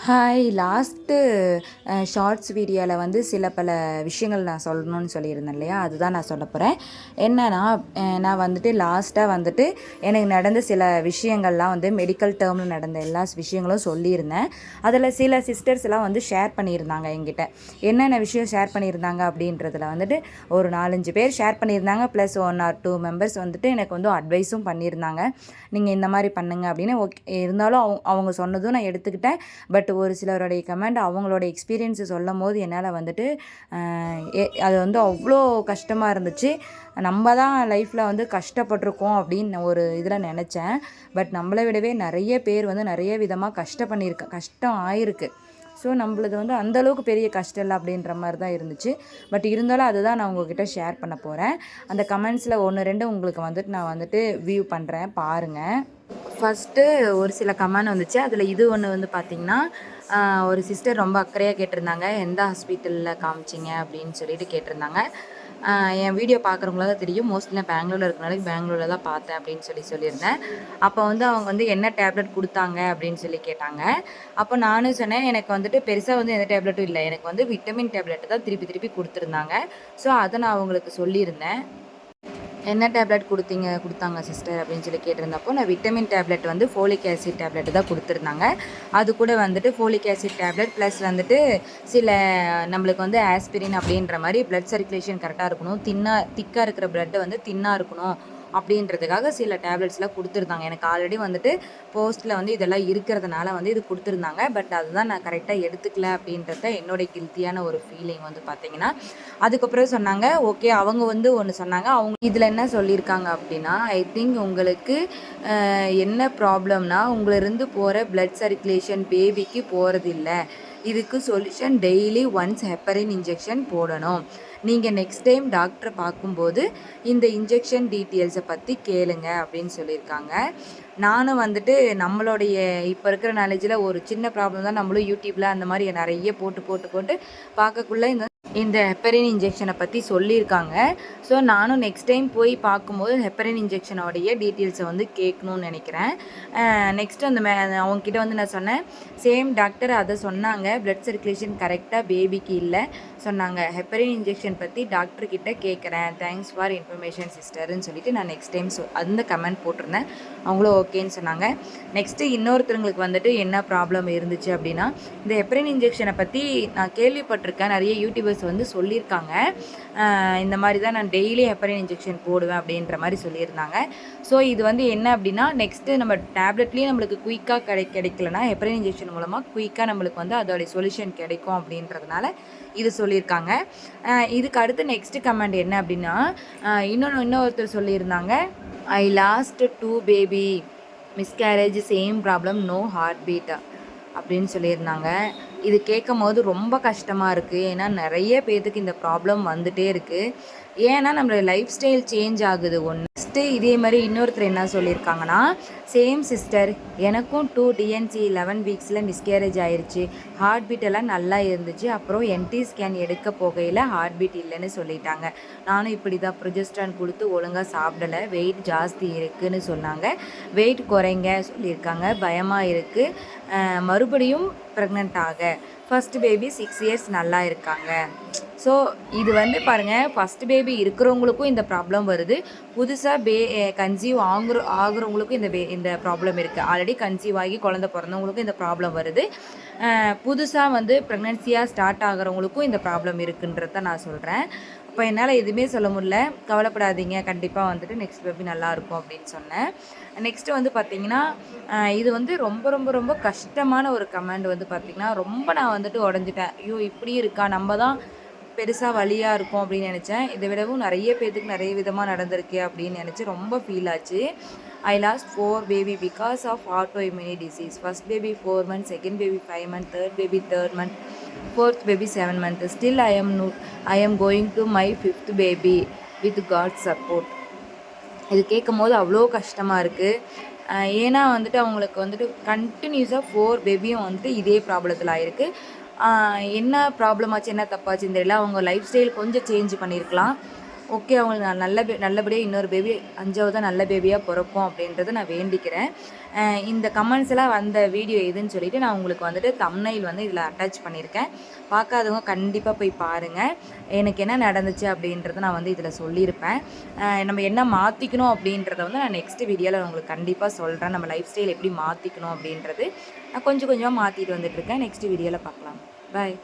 Hi. Last shorts வீடியோவில் வந்து சில பல விஷயங்கள் நான் சொல்லணும்னு சொல்லியிருந்தேன் இல்லையா, அதுதான் நான் சொல்ல போகிறேன். என்னன்னா, நான் வந்துட்டு லாஸ்ட்டாக வந்துட்டு எனக்கு நடந்த சில விஷயங்கள்லாம் வந்து மெடிக்கல் டேர்மில் நடந்த எல்லா விஷயங்களும் சொல்லியிருந்தேன். அதில் சில சிஸ்டர்ஸ்லாம் வந்து ஷேர் பண்ணியிருந்தாங்க என்கிட்ட. என்னென்ன விஷயம் ஷேர் பண்ணியிருந்தாங்க அப்படின்றதுல வந்துட்டு ஒரு 4-5 பேர் ஷேர் பண்ணியிருந்தாங்க. ப்ளஸ் 1 or 2 மெம்பர்ஸ் வந்துட்டு எனக்கு வந்து அட்வைஸும் பண்ணியிருந்தாங்க. நீங்கள் இந்த மாதிரி பண்ணுங்க அப்படின்னு. ஓகே, இருந்தாலும் அவங்க சொன்னதும் நான் எடுத்துக்கிட்டேன். பட் ஒரு சிலருடைய கமெண்ட் அவங்களோட எக்ஸ்பீரியன்ஸை சொல்லும் போது என்னால் வந்துட்டு அது வந்து அவ்வளோ கஷ்டமாக இருந்துச்சு. நம்ம தான் லைஃப்பில் வந்து கஷ்டப்பட்டிருக்கோம் அப்படின்னு ஒரு இதில் நினச்சேன். பட் நம்மளை விடவே நிறைய பேர் வந்து நிறைய விதமாக கஷ்டம் ஆயிருக்கு. ஸோ நம்மளது வந்து அந்தளவுக்கு பெரிய கஷ்டம் இல்லை அப்படின்ற மாதிரி தான் இருந்துச்சு. பட் இருந்தாலும் அதுதான் நான் உங்கள்கிட்ட ஷேர் பண்ண போகிறேன். அந்த கமெண்ட்ஸில் 1-2 உங்களுக்கு வந்துட்டு நான் வந்துட்டு வியூ பண்ணுறேன், பாருங்கள். ஃபஸ்ட்டு ஒரு சில கமெண்ட் வந்துச்சு. அதில் இது ஒன்று வந்து பார்த்திங்கன்னா, ஒரு சிஸ்டர் ரொம்ப அக்கறையாக கேட்டிருந்தாங்க, எந்த ஹாஸ்பிட்டலில் காமிச்சிங்க அப்படின்னு சொல்லிட்டு கேட்டிருந்தாங்க. என் வீடியோ பார்க்குறவங்கள தான் தெரியும். மோஸ்ட்லி நான் பெங்களூரில் இருக்கனால பெங்களூரில் தான் பார்த்தேன் அப்படின்னு சொல்லியிருந்தேன். அப்போ வந்து அவங்க வந்து என்ன டேப்லெட் கொடுத்தாங்க அப்படின்னு சொல்லி கேட்டாங்க. அப்போ நானும் சொன்னேன், எனக்கு வந்துட்டு பெருசாக வந்து எந்த டேப்லெட்டும் இல்லை, எனக்கு வந்து விட்டமின் டேப்லெட்டு தான் திருப்பி திருப்பி கொடுத்துருந்தாங்க. ஸோ அதை நான் அவங்களுக்கு சொல்லியிருந்தேன். என்ன டேப்லெட் கொடுத்தாங்க சிஸ்டர் அப்படின்னு சொல்லி கேட்டிருந்தப்போ, நான் விட்டமின் டேப்லெட் வந்து ஃபோலிக் ஆசிட் டேப்லெட் தான் கொடுத்துருந்தாங்க. அது கூட வந்துட்டு ஃபோலிக் ஆசிட் டேப்லெட் ப்ளஸ் வந்துட்டு சில நம்மளுக்கு வந்து ஆஸ்பிரின் அப்படின்ற மாதிரி பிளட் சர்க்குலேஷன் கரெக்டாக இருக்கணும், திக்காக இருக்கிற பிளட்டு வந்து தின்னாக இருக்கணும் அப்படின்றதுக்காக சில டேப்லெட்ஸ்லாம் கொடுத்துருந்தாங்க. எனக்கு ஆல்ரெடி வந்துட்டு போஸ்ட்டில் வந்து இதெல்லாம் இருக்கிறதுனால வந்து இது கொடுத்துருந்தாங்க. பட் அதுதான் நான் கரெக்டாக எடுத்துக்கல அப்படின்றத என்னோடய கில்ட்டியான ஒரு ஃபீலிங் வந்து பார்த்திங்கன்னா. அதுக்கப்புறம் சொன்னாங்க, ஓகே, அவங்க வந்து ஒன்று சொன்னாங்க. அவங்க இதில் என்ன சொல்லியிருக்காங்க அப்படின்னா, ஐ திங்க் உங்களுக்கு என்ன ப்ராப்ளம்னா, உங்களிருந்து போகிற பிளட் சர்க்குலேஷன் பேபிக்கு போகிறதில்ல. இதுக்கு solution daily once heparin injection போடணும். நீங்கள் நெக்ஸ்ட் டைம் டாக்டரை பார்க்கும்போது இந்த இன்ஜெக்ஷன் டீட்டெயில்ஸை பற்றி கேளுங்க அப்படின்னு சொல்லியிருக்காங்க. நானும் வந்துட்டு நம்மளுடைய இப்போ இருக்கிற நாலேஜில் ஒரு சின்ன ப்ராப்ளம் தான் நம்மளும் யூடியூப்பில் அந்த மாதிரி நிறைய போட்டு பார்க்கக்குள்ளே இந்த ஹெப்பரின் இன்ஜெக்ஷனை பற்றி சொல்லியிருக்காங்க. ஸோ நானும் நெக்ஸ்ட் டைம் போய் பார்க்கும்போது ஹெப்பரின் இன்ஜெக்ஷனோடைய டீட்டெயில்ஸை வந்து கேட்கணும்னு நினைக்கிறேன். நெக்ஸ்ட்டு அந்த அவங்கக்கிட்ட வந்து நான் சொன்னேன், சேம் டாக்டர் அதை சொன்னாங்க, பிளட் சர்க்குலேஷன் கரெக்டாக பேபிக்கு இல்லை சொன்னாங்க. ஹெப்பரின் இன்ஜெக்ஷன் பற்றி டாக்டர்கிட்ட கேட்குறேன், தேங்க்ஸ் ஃபார் இன்ஃபர்மேஷன் சிஸ்டர்னு சொல்லிட்டு நான் நெக்ஸ்ட் டைம் அந்த கமெண்ட் போட்டிருந்தேன். அவங்களும் ஓகேன்னு சொன்னாங்க. நெக்ஸ்ட்டு இன்னொருத்தவங்களுக்கு வந்துட்டு என்ன ப்ராப்ளம் இருந்துச்சு அப்படின்னா, இந்த ஹெப்பரின் இன்ஜெக்ஷனை பற்றி நான் கேள்விப்பட்டிருக்கேன், நிறைய யூடியூபர்ஸ் வந்து சொல்லியிருக்காங்க. இந்த மாதிரி தான் நான் டெய்லி ஹெப்பரின் இன்ஜெக்ஷன் போடுவேன் அப்படின்ற மாதிரி சொல்லியிருந்தாங்க. ஸோ இது வந்து என்ன அப்படின்னா, நெக்ஸ்ட்டு நம்ம டேப்லெட்லேயும் நம்மளுக்கு குயிக்காக கிடைக்கலனா ஹெப்பரின் இன்ஜெக்ஷன் மூலமாக குயிக்காக நம்மளுக்கு வந்து அதோடைய சொல்யூஷன் கிடைக்கும் அப்படின்றதுனால இது சொல்லியிருக்காங்க. இதுக்கு அடுத்து நெக்ஸ்ட்டு கமெண்ட் என்ன அப்படின்னா, இன்னொருத்தர் சொல்லியிருந்தாங்க, I lost 2 baby miscarriage same problem no heartbeat அப்படின்னு சொல்லியிருந்தாங்க. இது கேட்கும் போது ரொம்ப கஷ்டமாக இருக்குது. ஏன்னா நிறைய பேர்த்துக்கு இந்த ப்ராப்ளம் வந்துகிட்டே இருக்குது. ஏன்னா நம்மளோட லைஃப் ஸ்டைல் சேஞ்ச் ஆகுது ஒன்று. நெக்ஸ்ட்டு இதே மாதிரி இன்னொருத்தர் என்ன சொல்லியிருக்காங்கன்னா, சேம் சிஸ்டர், எனக்கும் 2 டிஎன்சி 11 வீக்ஸில் மிஸ்கேரேஜ் ஆயிடுச்சு. ஹார்ட் பீட் எல்லாம் நல்லா இருந்துச்சு. அப்புறம் என்டி ஸ்கேன் எடுக்க போகையில் ஹார்ட் பீட் இல்லைன்னு சொல்லிட்டாங்க. நானும் இப்படி தான் ப்ரொஜெஸ்ட்ரான் கொடுத்து ஒழுங்காக சாப்பிடலை, வெயிட் ஜாஸ்தி இருக்குதுன்னு சொன்னாங்க. வெயிட் குறைங்க சொல்லியிருக்காங்க, பயமாக இருக்குது, மறுபடியும் ப்ரெக்னென்ட் ஆக. ஃபஸ்ட்டு பேபி 6 இயர்ஸ் நல்லா இருக்காங்க. ஸோ இது வந்து பாருங்கள், ஃபஸ்ட்டு பேபி இருக்கிறவங்களுக்கும் இந்த ப்ராப்ளம் வருது, புதுசாக கன்சீவ் ஆகுறவங்களுக்கும் இந்த ப்ராப்ளம் இருக்குது. ஆல்ரெடி கன்சீவ் ஆகி குழந்தை பிறந்தவங்களுக்கும் இந்த ப்ராப்ளம் வருது, புதுசாக வந்து ப்ரெக்னென்சியாக ஸ்டார்ட் ஆகிறவங்களுக்கும் இந்த ப்ராப்ளம் இருக்குன்றத நான் சொல்கிறேன். அப்போ என்னால் எதுவுமே சொல்ல முடியல. கவலைப்படாதீங்க, கண்டிப்பாக வந்துட்டு நெக்ஸ்ட் பேபி நல்லாயிருக்கும் அப்படின்னு சொன்னேன். நெக்ஸ்ட்டு வந்து பார்த்திங்கன்னா, இது வந்து ரொம்ப ரொம்ப ரொம்ப கஷ்டமான ஒரு கமெண்ட் வந்து பார்த்திங்கன்னா, ரொம்ப நான் வந்துட்டு உடஞ்சிட்டேன். ஐயோ, இப்படி இருக்கா, நம்ம தான் பெருசாக வலியாக இருக்கும் அப்படின்னு நினச்சேன். இதை விடவும் நிறைய பேர்த்துக்கு நிறைய விதமாக நடந்திருக்கு அப்படின்னு நினச்சி ரொம்ப ஃபீல் ஆச்சு. I lost 4 baby because of autoimmune disease. First baby 4 months, second baby 5 months, third baby 3rd month, fourth baby 7 months. Still I am going to my 5th baby with God's support. இது கேட்கும் போது அவ்வளோ கஷ்டமாக இருக்குது. ஏன்னா வந்துட்டு அவங்களுக்கு வந்துட்டு கண்டினியூஸாக 4 பேபியும் வந்துட்டு இதே ப்ராப்ளத்தில் ஆகிருக்கு. என்ன ப்ராப்ளம் ஆச்சு, என்ன தப்பாச்சுன்னு தெரியல. அவங்க லைஃப் ஸ்டைல் கொஞ்சம் சேஞ்ச் பண்ணியிருக்கலாம். ஓகே, அவங்களுக்கு நான் நல்லபடியாக இன்னொரு பேபி 5வதா நல்ல பேபியாக பிறக்கும் அப்படின்றத நான் வேண்டிக்கிறேன். இந்த கமெண்ட்ஸ் எல்லாம் வந்த வீடியோ எதுன்னு சொல்லிட்டு நான் உங்களுக்கு வந்துட்டு தம்ப்நெயில் வந்து இதில் அட்டாச் பண்ணியிருக்கேன். பார்க்காதவங்க கண்டிப்பாக போய் பாருங்கள். எனக்கு என்ன நடந்துச்சு அப்படின்றத நான் வந்து இதில் சொல்லியிருப்பேன். நம்ம என்ன மாற்றிக்கணும் அப்படின்றத வந்து நான் நெக்ஸ்ட் வீடியோவில் உங்களுக்கு கண்டிப்பாக சொல்கிறேன். நம்ம லைஃப் ஸ்டைல் எப்படி மாற்றிக்கணும் அப்படின்றது நான் கொஞ்சம் கொஞ்சமாக மாற்றிட்டு வந்துட்டுருக்கேன். நெக்ஸ்ட் வீடியோவில் பார்க்கலாம். பாய்.